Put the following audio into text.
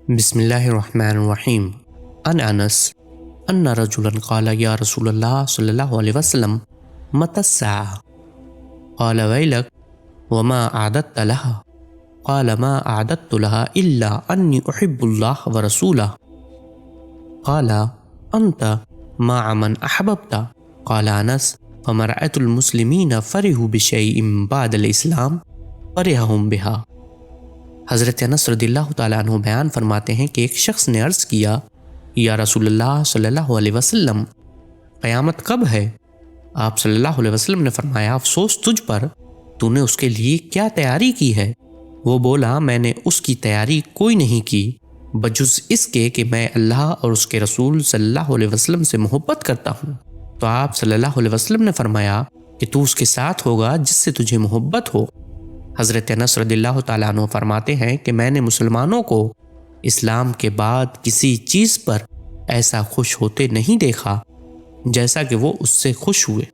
بسم اللہ الرحمن الرحیم۔ عن انس ان رجلا قال یا رسول اللہ صلی اللہ علیہ وسلم متی الساعة؟ قال ویلک وما اعددت لها؟ قال ما اعددت لها الا انی احب اللہ ورسولہ۔ قال انت مع من احببت؟ قال انس فما رأيت المسلمین فرحوا بشیء بعد الاسلام فرحهم بها۔ حضرت انس رضی اللہ تعالیٰ عنہ بیان فرماتے ہیں کہ ایک شخص نے عرض کیا یا رسول اللہ صلی اللہ علیہ وسلم قیامت کب ہے؟ آپ صلی اللہ علیہ وسلم نے فرمایا افسوس تجھ پر، تو نے اس کے لیے کیا تیاری کی ہے؟ وہ بولا میں نے اس کی تیاری کوئی نہیں کی بجز اس کے کہ میں اللہ اور اس کے رسول صلی اللہ علیہ وسلم سے محبت کرتا ہوں۔ تو آپ صلی اللہ علیہ وسلم نے فرمایا کہ تو اس کے ساتھ ہوگا جس سے تجھے محبت ہو۔ حضرت انس رضی اللہ تعالیٰ عنہ فرماتے ہیں کہ میں نے مسلمانوں کو اسلام کے بعد کسی چیز پر ایسا خوش ہوتے نہیں دیکھا جیسا کہ وہ اس سے خوش ہوئے۔